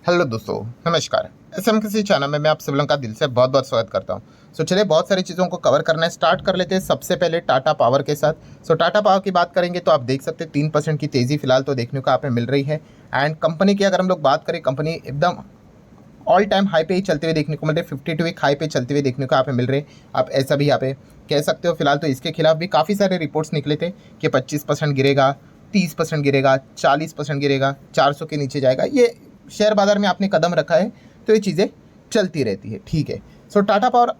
Hello दोस्तों, नमस्कार। SMKC channel में मैं आप सभी लोगों का दिल से बहुत बहुत स्वागत करता हूं। चलिए बहुत सारी चीज़ों को कवर करना है, स्टार्ट कर लेते हैं सबसे पहले टाटा पावर के साथ। टाटा पावर की बात करेंगे तो आप देख सकते हैं 3% की तेज़ी फिलहाल तो देखने को आप में मिल रही है। एंड कंपनी की अगर हम लोग बात करें, कंपनी एकदम ऑल टाइम हाई पे ही चलते हुए देखने को मिल रहे हैं, 52 वीक हाई पे चलते हुए देखने को आप मिल रहे हैं। आप ऐसा भी यहाँ पे कह सकते हो। फिलहाल तो इसके खिलाफ भी काफ़ी सारे रिपोर्ट्स निकले थे कि 25% गिरेगा, 30% गिरेगा, 40% गिरेगा, 400 के नीचे जाएगा। ये शेयर बाजार में आपने कदम रखा है तो ये चीज़ें चलती रहती है, ठीक है। टाटा पावर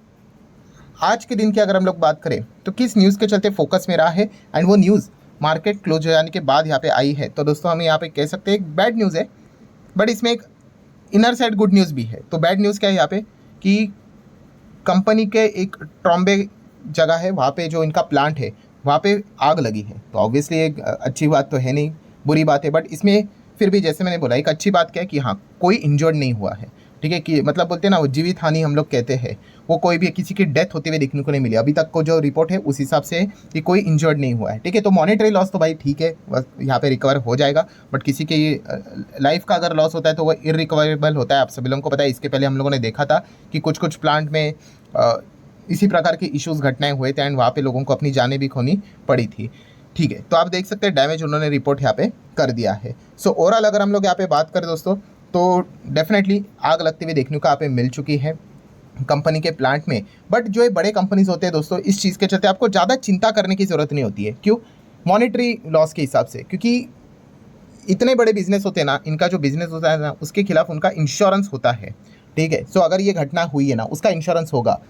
आज के दिन की अगर हम लोग बात करें तो किस न्यूज़ के चलते फोकस में रहा है, एंड वो न्यूज़ मार्केट क्लोज हो जाने के बाद यहाँ पे आई है, तो दोस्तों हम यहाँ पे कह सकते हैं एक बैड न्यूज़ है, बट इसमें एक इनर साइड गुड न्यूज़ भी है। तो बैड न्यूज़ क्या है यहाँ पे कि कंपनी के एक ट्रॉम्बे जगह है, वहाँ पे जो इनका प्लांट है वहाँ पे आग लगी है। तो ऑब्वियसली एक अच्छी बात तो है नहीं, बुरी बात है। बट इसमें फिर भी जैसे मैंने बोला, एक अच्छी बात क्या है कि हाँ, कोई इंजर्ड नहीं हुआ है, ठीक है। कि मतलब बोलते हैं ना, वो जीवित हानि हम लोग कहते हैं, वो कोई भी किसी की डेथ होते हुए देखने को नहीं मिली अभी तक को जो रिपोर्ट है उस हिसाब से कि कोई इंजर्ड नहीं हुआ है, ठीक है। तो मॉनेटरी लॉस तो भाई ठीक है, बस यहाँ पे रिकवर हो जाएगा। बट किसी की लाइफ का अगर लॉस होता है तो वो इरिकवरेबल होता है, आप सभी लोगों को पता है। इसके पहले हम लोगों ने देखा था कि कुछ कुछ प्लांट में इसी प्रकार के इश्यूज़ घटनाएं हुए थे, एंड वहाँ पे लोगों को अपनी जानें भी खोनी पड़ी थी, ठीक है। तो आप देख सकते हैं डैमेज उन्होंने रिपोर्ट यहाँ पे कर दिया है। ओवरऑल अगर हम लोग यहाँ पे बात करें दोस्तों, तो डेफिनेटली आग लगते हुए देखने को यहाँ पे मिल चुकी है कंपनी के प्लांट में। बट जो ये बड़े कंपनीज होते हैं दोस्तों, इस चीज़ के चलते आपको ज़्यादा चिंता करने की ज़रूरत नहीं होती है। क्यों? मॉनेटरी लॉस के हिसाब से, क्योंकि इतने बड़े बिजनेस होते हैं ना, इनका जो बिजनेस होता है ना, उसके खिलाफ उनका इंश्योरेंस होता है, ठीक है। अगर ये घटना हुई है ना, उसका इंश्योरेंस होगा,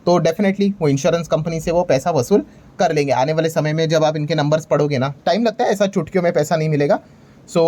तो डेफिनेटली वो इंश्योरेंस कंपनी से वो पैसा वसूल कर लेंगे। आने वाले समय में जब आप इनके नंबर्स पढ़ोगे ना, टाइम लगता है, ऐसा चुटकियों में पैसा नहीं मिलेगा।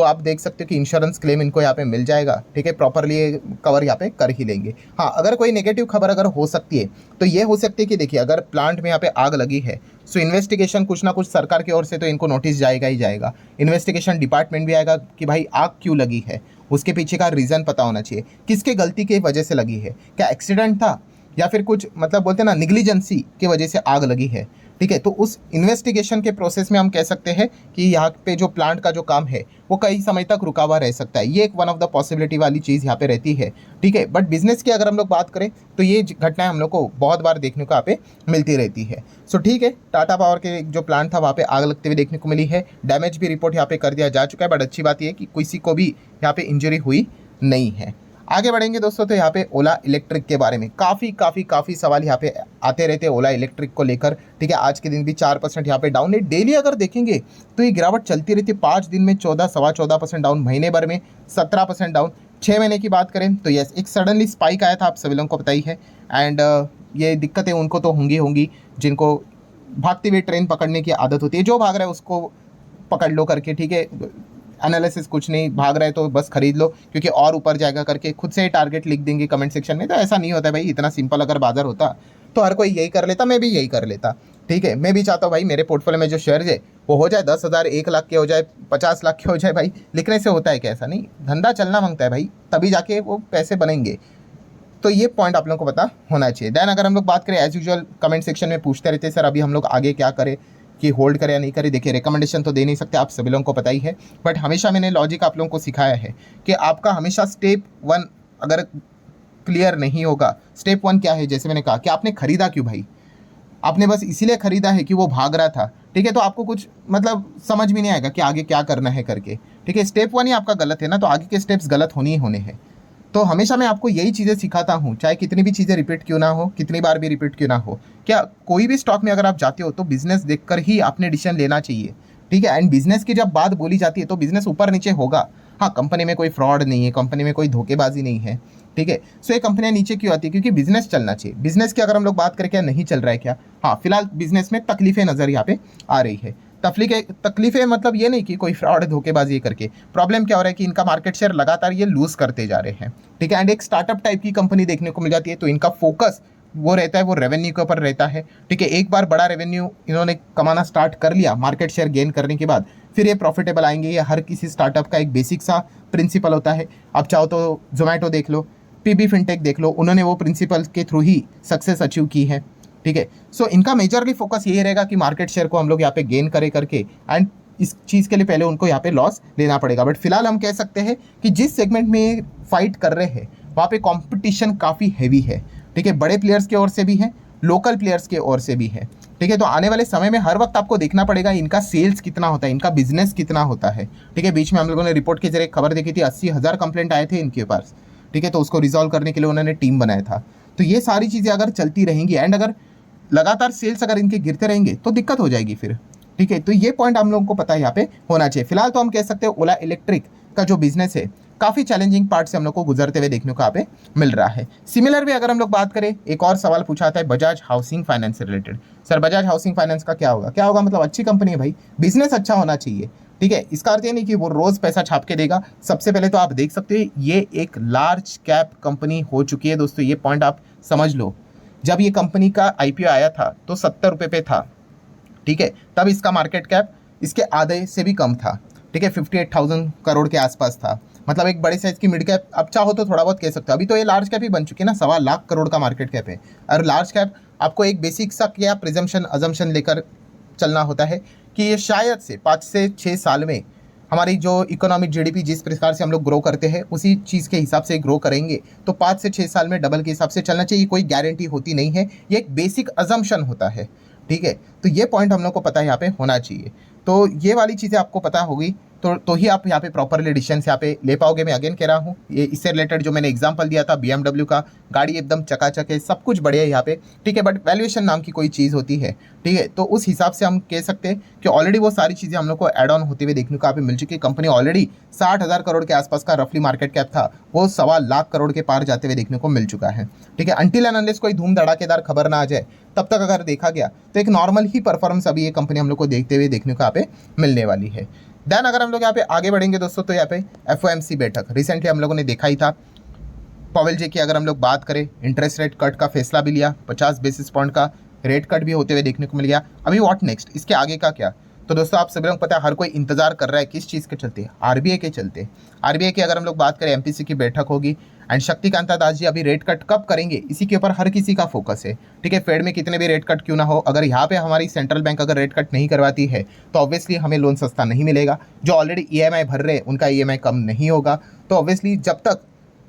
आप देख सकते हो कि इंश्योरेंस क्लेम इनको यहाँ पे मिल जाएगा, ठीक है। प्रॉपरली कवर यहाँ पे कर ही लेंगे। हाँ, अगर कोई नेगेटिव खबर अगर हो सकती है तो ये हो सकती है कि देखिए, अगर प्लांट में यहाँ पे आग लगी है, इन्वेस्टिगेशन कुछ ना कुछ सरकार की ओर से तो इनको नोटिस जाएगा ही जाएगा। इन्वेस्टिगेशन डिपार्टमेंट भी आएगा कि भाई आग क्यों लगी है, उसके पीछे का रीज़न पता होना चाहिए, किसके गलती की वजह से लगी है, क्या एक्सीडेंट था या फिर कुछ मतलब बोलते हैं ना निग्लिजेंसी की वजह से आग लगी है, ठीक है। तो उस इन्वेस्टिगेशन के प्रोसेस में हम कह सकते हैं कि यहाँ पे जो प्लांट का जो काम है वो कई समय तक रुका हुआ रह सकता है। ये एक वन ऑफ द पॉसिबिलिटी वाली चीज़ यहाँ पे रहती है, ठीक है। बट बिजनेस की अगर हम लोग बात करें तो ये घटनाएं हम लोग को बहुत बार देखने को यहाँ पे मिलती रहती है। ठीक है, टाटा पावर के जो प्लांट था वहाँ पे आग लगते हुए देखने को मिली है। डैमेज भी रिपोर्ट यहाँ पे कर दिया जा चुका है। बट अच्छी बात यह है कि किसी को भी यहाँ पे इंजरी हुई नहीं है। आगे बढ़ेंगे दोस्तों, तो यहाँ पे ओला इलेक्ट्रिक के बारे में काफ़ी सवाल यहाँ पे आते रहते हैं ओला इलेक्ट्रिक को लेकर, ठीक है। आज के दिन भी 4% यहाँ पे डाउन है। डेली अगर देखेंगे तो ये गिरावट चलती रहती है। 5 दिन में 14-14.25% डाउन, महीने भर में 17% डाउन। 6 महीने की बात करें तो यस, एक सडनली स्पाइक आया था, आप सभी लोगों को पता ही है। एंड ये दिक्कतें उनको तो होंगी जिनको भागती हुई ट्रेन पकड़ने की आदत होती है। जो भाग रहा है उसको पकड़ लो करके, ठीक है। एनालिसिस कुछ नहीं, भाग रहा है तो बस खरीद लो क्योंकि और ऊपर जाएगा करके खुद से ही टारगेट लिख देंगे कमेंट सेक्शन में। तो ऐसा नहीं होता है भाई, इतना सिंपल अगर बाजार होता तो हर कोई यही कर लेता, मैं भी यही कर लेता, ठीक है। मैं भी चाहता हूँ भाई मेरे पोर्टफोलियो में जो शेयर्स है वो हो जाए 10,000, 1 लाख के हो जाए, 50 लाख के हो जाए। भाई लिखने से होता है क्या? ऐसा नहीं, धंधा चलना मांगता है भाई, तभी जाके वो पैसे बनेंगे। तो ये पॉइंट आप लोगों को पता होना चाहिए। देन अगर हम लोग बात करें, एज यूजुअल कमेंट सेक्शन में पूछते रहते हैं सर अभी हम लोग आगे क्या करें, कि होल्ड करें या नहीं करें। देखिए, रिकमेंडेशन तो दे नहीं सकते, आप सभी लोगों को पता ही है। बट हमेशा मैंने लॉजिक आप लोगों को सिखाया है कि आपका हमेशा स्टेप 1 अगर क्लियर नहीं होगा, स्टेप 1 क्या है, जैसे मैंने कहा कि आपने खरीदा क्यों भाई, आपने बस इसीलिए खरीदा है कि वो भाग रहा था, ठीक है। तो आपको कुछ मतलब समझ में नहीं आएगा कि आगे क्या करना है करके, ठीक है। स्टेप 1 ही आपका गलत है ना, तो आगे के स्टेप्स गलत होने ही होने हैं। तो हमेशा मैं आपको यही चीज़ें सिखाता हूँ, चाहे कितनी भी चीज़ें रिपीट क्यों ना हो, कितनी बार भी रिपीट क्यों ना हो। क्या कोई भी स्टॉक में अगर आप जाते हो तो बिजनेस देखकर ही आपने डिसीजन लेना चाहिए, ठीक है। एंड बिजनेस की जब बात बोली जाती है तो बिजनेस ऊपर नीचे होगा। हाँ, कंपनी में कोई फ्रॉड नहीं है, कंपनी में कोई धोखेबाजी नहीं है, ठीक है। ये कंपनियां नीचे क्यों आती है? क्योंकि बिजनेस चलना चाहिए। बिजनेस की अगर हम लोग बात करें, क्या नहीं चल रहा है क्या? हाँ, फिलहाल बिजनेस में तकलीफें नजर यहाँ पे आ रही है। तकलीफें मतलब ये नहीं कि कोई फ्रॉड धोखेबाजी करके। प्रॉब्लम क्या हो रहा है कि इनका मार्केट शेयर लगातार ये लूज करते जा रहे हैं, ठीक है। एंड एक स्टार्टअप टाइप की कंपनी देखने को मिल जाती है, तो इनका फोकस वो रहता है, वो रेवेन्यू के ऊपर रहता है, ठीक है। एक बार बड़ा रेवेन्यू इन्होंने कमाना स्टार्ट कर लिया मार्केट शेयर गेन करने के बाद, फिर ये प्रॉफिटेबल आएंगे। ये हर किसी स्टार्टअप का एक बेसिक सा प्रिंसिपल होता है। आप चाहो तो जोमेटो देख लो, पीबी फिनटेक देख लो, उन्होंने वो प्रिंसिपल के थ्रू ही सक्सेस अचीव की है, ठीक है। इनका मेजरली फोकस यही रहेगा कि मार्केट शेयर को हम लोग यहाँ पे गेन करे करके एंड इस चीज़ के लिए पहले उनको यहाँ पे लॉस लेना पड़ेगा। बट फिलहाल हम कह सकते हैं कि जिस सेगमेंट में फाइट कर रहे हैं वहाँ पे कंपटीशन काफ़ी हैवी है, ठीक है। बड़े प्लेयर्स की ओर से भी है, लोकल प्लेयर्स की ओर से भी है, ठीक है। तो आने वाले समय में हर वक्त आपको देखना पड़ेगा इनका सेल्स कितना होता है, इनका बिजनेस कितना होता है, ठीक है। बीच में हम लोगों ने रिपोर्ट के जरिए खबर देखी थी 80,000 कंप्लेंट आए थे इनके पास, ठीक है। तो उसको रिजॉल्व करने के लिए उन्होंने टीम बनाया था। तो ये सारी चीज़ें अगर चलती रहेंगी एंड अगर लगातार सेल्स अगर इनके गिरते रहेंगे तो दिक्कत हो जाएगी फिर, ठीक है। तो ये पॉइंट हम लोगों को पता है यहाँ पे होना चाहिए। फिलहाल तो हम कह सकते हैं ओला इलेक्ट्रिक का जो बिजनेस है काफ़ी चैलेंजिंग पार्ट से हम लोग को गुजरते हुए देखने को यहाँ पे मिल रहा है। सिमिलर भी अगर हम लोग बात करें, एक और सवाल पूछा था बजाज हाउसिंग फाइनेंस से related. Sir Bajaj housing finance का क्या होगा? क्या होगा मतलब अच्छी कंपनी है भाई, बिजनेस अच्छा होना चाहिए, ठीक है। इसका अर्थ ये नहीं कि वो रोज पैसा छाप के देगा। सबसे पहले तो आप देख सकते हैं ये एक लार्ज कैप कंपनी हो चुकी है दोस्तों, ये पॉइंट आप समझ लो। जब ये कंपनी का आईपीओ आया था तो 70 रुपये पे था, ठीक है। तब इसका मार्केट कैप इसके आधे से भी कम था, ठीक है, 58,000 करोड़ के आसपास था। मतलब एक बड़े साइज की मिड कैप अब चाहो तो थोड़ा बहुत कह सकते हो। अभी तो ये लार्ज कैप ही बन चुकी है ना, 1.25 करोड़ का मार्केट कैप है। और लार्ज कैप आपको एक बेसिक सा क्या प्रिजम्पशन अजम्पशन लेकर चलना होता है कि ये शायद से 5 से 6 साल में हमारी जो इकोनॉमिक जीडीपी जिस प्रकार से हम लोग ग्रो करते हैं उसी चीज़ के हिसाब से ग्रो करेंगे। तो 5 से 6 साल में डबल के हिसाब से चलना चाहिए, कोई गारंटी होती नहीं है, ये एक बेसिक अजम्पशन होता है, ठीक है। तो ये पॉइंट हम लोग को पता है यहाँ पे होना चाहिए। तो ये वाली चीज़ें आपको पता होगी तो ही आप यहाँ पे प्रॉपरली डिसीजन यहाँ पे ले पाओगे। मैं अगेन कह रहा हूँ, ये इससे रिलेटेड जो मैंने एग्जांपल दिया था BMW का, गाड़ी एकदम चकाचक है, सब कुछ बढ़िया है यहाँ पे, ठीक है। बट वैल्यूएशन नाम की कोई चीज़ होती है, ठीक है। तो उस हिसाब से हम कह सकते हैं कि ऑलरेडी वो सारी चीज़ें हम लोग को एड ऑन होते हुए देखने को यहाँ पे मिल चुकी है। कंपनी ऑलरेडी 60,000 करोड़ के आसपास का रफली मार्केट कैप था, वो 1.25 करोड़ के पार जाते हुए देखने को मिल चुका है, ठीक है। अनटिल एंड अनलेस कोई धूम धड़ाकेदार खबर ना आ जाए तब तक अगर देखा गया तो एक नॉर्मल ही परफॉर्मेंस अभी ये कंपनी हम लोग को देखते हुए देखने को यहाँ पे मिलने वाली है। देन अगर हम लोग यहाँ पे आगे बढ़ेंगे दोस्तों तो यहाँ पे FOMC बैठक रिसेंटली हम लोगों ने देखा ही था। पॉवेल जी की अगर हम लोग बात करें, इंटरेस्ट रेट कट का फैसला भी लिया, 50 बेसिस पॉइंट का रेट कट भी होते हुए देखने को मिल गया। अभी व्हाट नेक्स्ट, इसके आगे का क्या? तो दोस्तों आप सभी लोग पता है हर कोई इंतजार कर रहा है किस चीज़ के चलते, RBI के चलते। RBI की अगर हम लोग बात करें MPC की बैठक होगी एंड शक्तिकांता दास जी अभी रेट कट कब करेंगे इसी के ऊपर हर किसी का फोकस है, ठीक है। फेड में कितने भी रेट कट क्यों ना हो, अगर यहाँ पे हमारी सेंट्रल बैंक अगर रेट कट नहीं करवाती है तो ऑब्वियसली हमें लोन सस्ता नहीं मिलेगा। जो ऑलरेडी EMI भर रहे हैं उनका EMI कम नहीं होगा। तो ऑब्वियसली जब तक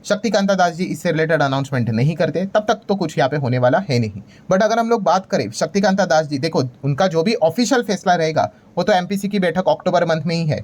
शक्तिकांता दास जी इससे रिलेटेड अनाउंसमेंट नहीं करते तब तक तो कुछ यहाँ पे होने वाला है नहीं। बट अगर हम लोग बात करें शक्तिकांता दास जी, देखो उनका जो भी ऑफिशियल फैसला रहेगा वो तो MPC की बैठक अक्टूबर मंथ में ही है,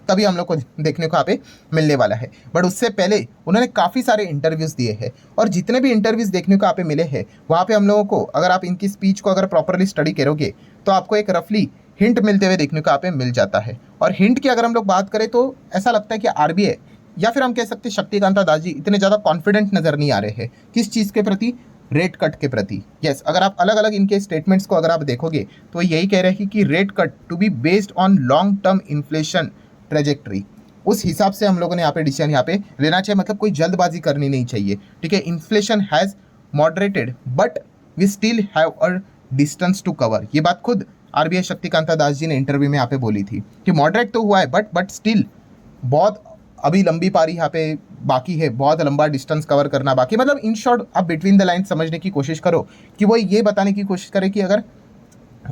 तभी हम लोग को देखने को यहाँ पे मिलने वाला है। बट उससे पहले उन्होंने काफ़ी सारे इंटरव्यूज़ दिए हैं और जितने भी इंटरव्यूज़ देखने को यहाँ पे मिले हैं वहाँ पे हम लोगों को अगर आप इनकी स्पीच को अगर प्रॉपरली स्टडी करोगे तो आपको एक रफली हिंट मिलते हुए देखने को यहाँ पे मिल जाता है। और हिंट की अगर हम लोग बात करें तो ऐसा लगता है कि RBI या फिर हम कह सकते हैं शक्तिकांता दास जी इतने ज़्यादा कॉन्फिडेंट नज़र नहीं आ रहे हैं किस चीज़ के प्रति, रेट कट के प्रति। यस, अगर आप अलग अलग इनके स्टेटमेंट्स को अगर आप देखोगे तो यही कह रहे हैं कि rate cut to be based on long term inflation trajectory. उस हिसाब से हम लोगों ने यहाँ पे डिसीजन यहाँ पे लेना चाहिए, मतलब कोई जल्दबाजी करनी नहीं चाहिए, ठीक है। Inflation has moderated but we still have a distance to cover, ये बात खुद RBI शक्तिकांता दास जी ने इंटरव्यू में यहाँ पे बोली थी कि मॉडरेट तो हुआ है बट स्टिल बहुत अभी लंबी पारी यहाँ पे बाकी है, बहुत लंबा डिस्टेंस कवर करना बाकी। मतलब इन शॉर्ट आप बिटवीन द लाइन समझने की कोशिश करो कि वो ये बताने की कोशिश करे कि अगर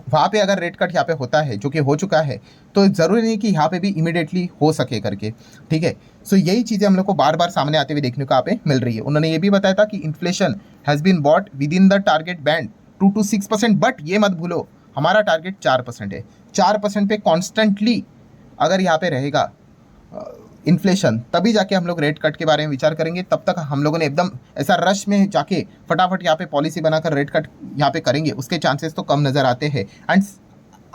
वहाँ पे अगर रेट कट यहाँ पे होता है जो कि हो चुका है तो ज़रूरी नहीं कि यहाँ पे भी इमीडिएटली हो सके करके, ठीक है। सो यही चीज़ें हम लोग को बार बार सामने आते हुए देखने को यहाँ पे मिल रही है। उन्होंने ये भी बताया था कि inflation has been brought within the target band 2 to 6%, but ये मत भूलो हमारा टारगेट 4% है। 4% पे कॉन्स्टेंटली अगर यहाँ पे रहेगा इन्फ्लेशन तभी जाके हम लोग रेट कट के बारे में विचार करेंगे। तब तक हम लोगों ने एकदम ऐसा रश में जाके फटाफट यहाँ पे पॉलिसी बनाकर रेट कट यहाँ पे करेंगे उसके चांसेस तो कम नज़र आते हैं। एंड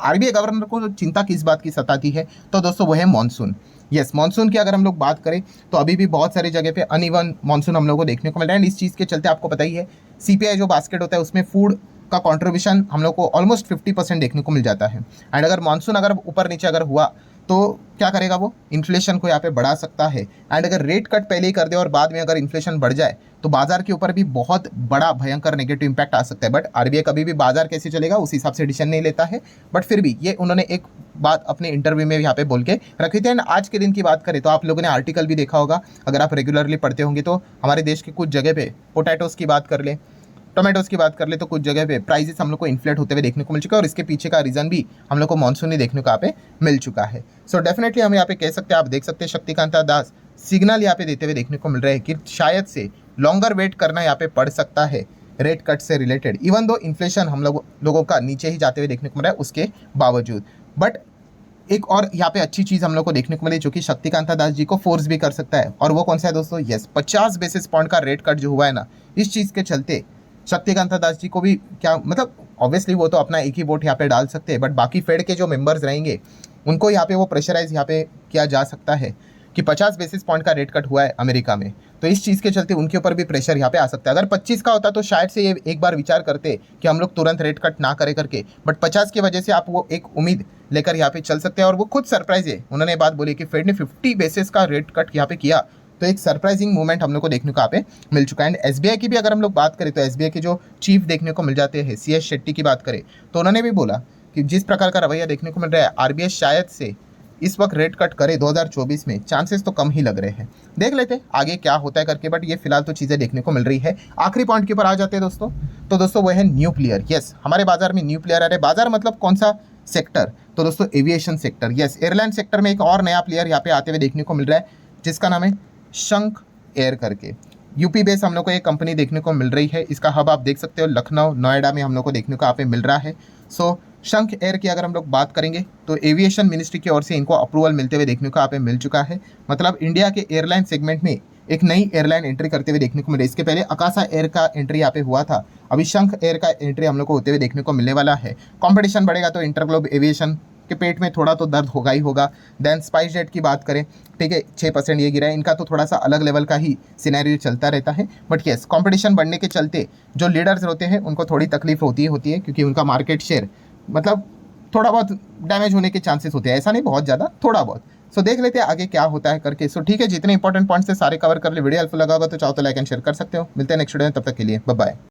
RBI गवर्नर को चिंता किस बात की सताती है तो दोस्तों वो है मानसून। यस, मानसून की अगर हम लोग बात करें तो अभी भी बहुत सारी जगह पे अनइवन मानसून हम लोग को देखने को मिल रहा है। एंड इस चीज़ के चलते आपको पता ही है CPI जो बास्केट होता है उसमें फूड का कंट्रीब्यूशन हम लोग को ऑलमोस्ट 50% देखने को मिल जाता है। एंड अगर मानसून अगर ऊपर नीचे अगर हुआ तो क्या करेगा, वो इन्फ्लेशन को यहाँ पे बढ़ा सकता है। एंड अगर रेट कट पहले ही कर दे और बाद में अगर इन्फ्लेशन बढ़ जाए तो बाजार के ऊपर भी बहुत बड़ा भयंकर नेगेटिव इंपैक्ट आ सकता है। बट RBI कभी भी बाजार कैसे चलेगा उस हिसाब से डिसीजन नहीं लेता है। बट फिर भी ये उन्होंने एक बात अपने इंटरव्यू में यहाँ पे बोल के रखी थी। एंड आज के दिन की बात करें तो आप लोगों ने आर्टिकल भी देखा होगा, अगर आप रेगुलरली पढ़ते होंगे तो हमारे देश के कुछ जगह पे पोटैटोज़ की बात कर लें टोमेटोज़ की बात कर ले तो कुछ जगह पे प्राइजेस हम लोग को इन्फ्लेट होते हुए देखने को मिल चुका है, और इसके पीछे का रीज़न भी हम लोग को मानसून ही देखने को यहाँ पे मिल चुका है। सो डेफिनेटली हम यहाँ पे कह सकते हैं, आप देख सकते हैं शक्तिकांता दास सिग्नल यहाँ पे देते हुए देखने को मिल रहा है कि शायद से लॉन्गर वेट करना यहाँ पे पड़ सकता है रेट कट से रिलेटेड, इवन दो इन्फ्लेशन हम लोगों का नीचे ही जाते हुए देखने को मिल रहा है उसके बावजूद। बट एक और यहाँ पे अच्छी चीज़ हम लोग को देखने को मिली जो कि शक्तिकांता दास जी को फोर्स भी कर सकता है, और वो कौन सा है दोस्तों? यस, 50 बेसिस पॉइंट का रेट कट जो हुआ है ना, इस चीज़ के चलते शक्तिकांता दास जी को भी क्या मतलब, ऑब्वियसली वो तो अपना एक ही वोट यहाँ पे डाल सकते हैं, बट बाकी फेड के जो मेंबर्स रहेंगे उनको यहाँ पे वो प्रेशराइज यहाँ पे किया जा सकता है कि 50 बेसिस पॉइंट का रेट कट हुआ है अमेरिका में, तो इस चीज़ के चलते उनके ऊपर भी प्रेशर यहाँ पे आ सकता है। अगर 25 का होता तो शायद से ये एक बार विचार करते कि हम लोग तुरंत रेट कट ना करे करके, बट 50 की वजह से आप वो एक उम्मीद लेकर यहाँ पे चल सकते हैं। और वो खुद सरप्राइज है, उन्होंने बात बोली कि फेड ने 50 बेसिस का रेट कट यहाँ पे किया, तो एक सरप्राइजिंग मूवमेंट हम लोग को देखने को यहाँ पे मिल चुका है। एंड एसबीआई की भी अगर हम लोग बात करें तो एसबीआई के जो चीफ देखने को मिल जाते हैं CS शेट्टी की बात करें तो उन्होंने भी बोला कि जिस प्रकार का रवैया देखने को मिल रहा है आरबीआई शायद से इस वक्त रेट कट करे 2024 में, चांसेस तो कम ही लग रहे हैं। देख लेते हैं आगे क्या होता है करके, बट ये फिलहाल तो चीज़ें देखने को मिल रही है। आखिरी पॉइंट के ऊपर आ जाते हैं दोस्तों, तो दोस्तों वो है न्यू प्लेयर। यस, हमारे बाजार में न्यू प्लेयर आ रहे। बाजार मतलब कौन सा सेक्टर? तो दोस्तों aviation sector. Yes, airline sector में एक और नया प्लेयर यहाँ पे आते हुए देखने को मिल रहा है जिसका नाम है शंख एयर करके। यूपी बेस हम लोग को एक कंपनी देखने को मिल रही है। इसका हब आप देख सकते हो लखनऊ नोएडा में हम लोग को देखने को यहाँ पे मिल रहा है। सो शंख एयर की अगर हम लोग बात करेंगे तो एविएशन मिनिस्ट्री की ओर से इनको अप्रूवल मिलते हुए देखने को यहाँ पे मिल चुका है। मतलब इंडिया के एयरलाइन सेगमेंट में एक नई एयरलाइन एंट्री करते हुए देखने को मिले। इसके पहले अकाशा एयर का एंट्री यहाँ पे हुआ था, अभी शंख एयर का एंट्री हम लोग को होते हुए देखने को मिलने वाला है। कॉम्पिटिशन बढ़ेगा तो इंटरग्लोब एविएशन के पेट में थोड़ा तो दर्द होगा ही होगा। देन स्पाइस जेट की बात करें, ठीक है 6% ये गिरा है, इनका तो थोड़ा सा अलग लेवल का ही सिनेरियो चलता रहता है। बट यस, कंपटीशन बढ़ने के चलते जो लीडर्स होते हैं उनको थोड़ी तकलीफ होती है क्योंकि उनका मार्केट शेयर मतलब थोड़ा बहुत डैमेज होने के चांसेस होते हैं, ऐसा नहीं बहुत ज़्यादा, थोड़ा बहुत। सो देख लेते हैं आगे क्या होता है करके। सो ठीक है, जितने इंपॉर्टेंट पॉइंट्स थे सारे कवर कर ले। वीडियो हेल्पफुल लगा होगा तो चाहो तो लाइक एंड शेयर कर सकते हो। मिलते हैं नेक्स्ट वीडियो में, तब तक के लिए बाय बाय।